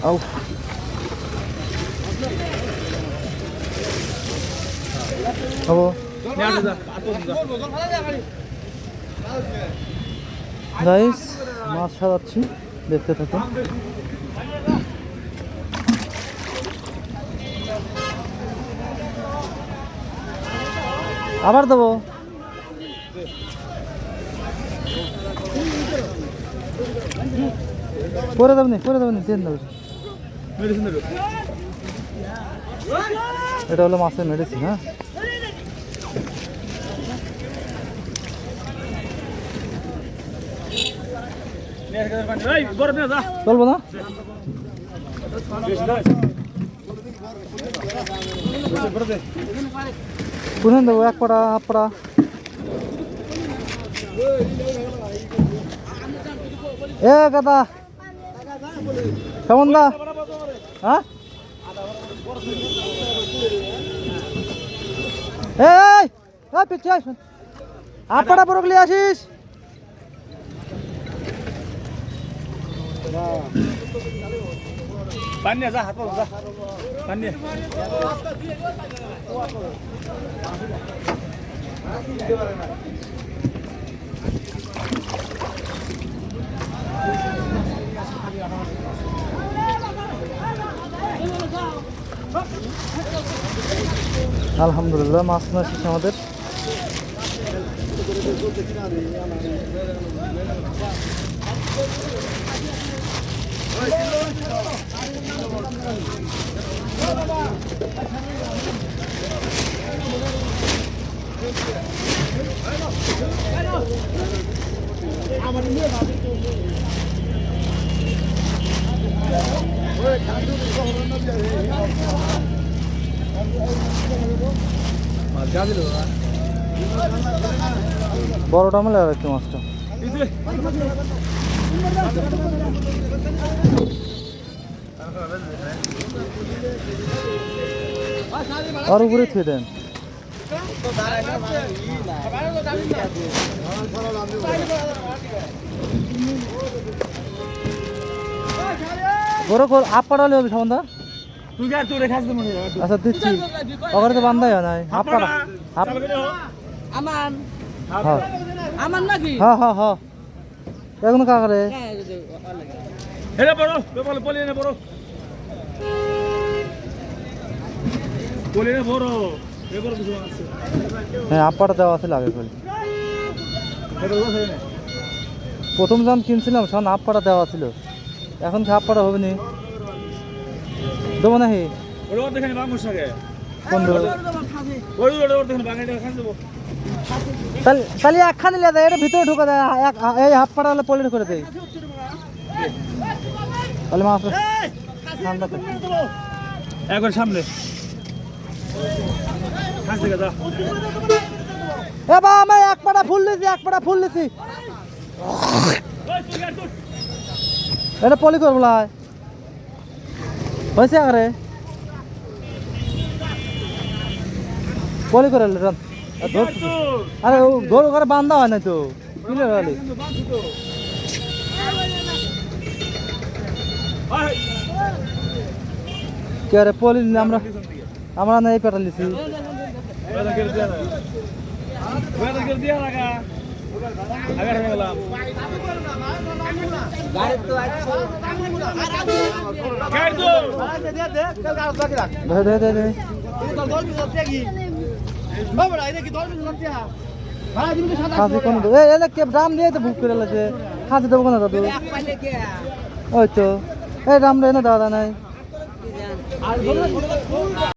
আউ হবো গাইস, মাছ সাজাচ্ছি, দেখতে থাকুন। আবার দেবো, করে দেবনি দেন দেবো। এটা হলো মাছের মেডিসিন। হ্যাঁ, চলবো না, কোথায় দেবো? এক পড়া, হাফ পড়া। এ গাদা কেমন দা? হ্যাঁ, এই পিছিয়ে আসুন, হাফ পড়া পুরোগুলি আসিস। পানি যা, হাত যা, পানি। আলহামদুলিল্লাহ, মাছ না শেষ আমাদের। বড়টা মেলে আর একটু মাছটা আর উপরে থুয়ে দেন। বড় আপ পাড়ালে হবে সন্ধ্যা। আচ্ছা দিচ্ছি, ওখানে তো বান্ধাই হয় নাই। হাফ পাড়া, হাফ হ্যাঁ হ্যাঁ হ্যাঁ, এখন কাকারে হ্যাঁ, হাফ পাড়া দেওয়া আছে লাগে। প্রথম যখন কিনছিলাম তখন হাফ পাড়া দেওয়া ছিল, এখন কি হাফ পাড়া হবে নি? দেবো নাকি? তাহলে একখানি লেদা এটা ভিতরে ঢুকে দেয়, এই হাফ পাড়া হলে পলিট করে দেয়, তাহলে মাছ ঠান্ডা থাকে। একবার সামনে এ বা আমি এক পাড়া ফুল লিছি, এটা পলি করবো হয়েছে আরে পলি করে আরে গরু ঘরে বান্ধা হয় না তো কে আরে পলি আমরা না এই পেটা লিছি। দাম দিয়ে তো বুক করে লাগছে, খাঁচি দেবো কেন দাদু? ওই তো এই দাম রে না দাদা নাই।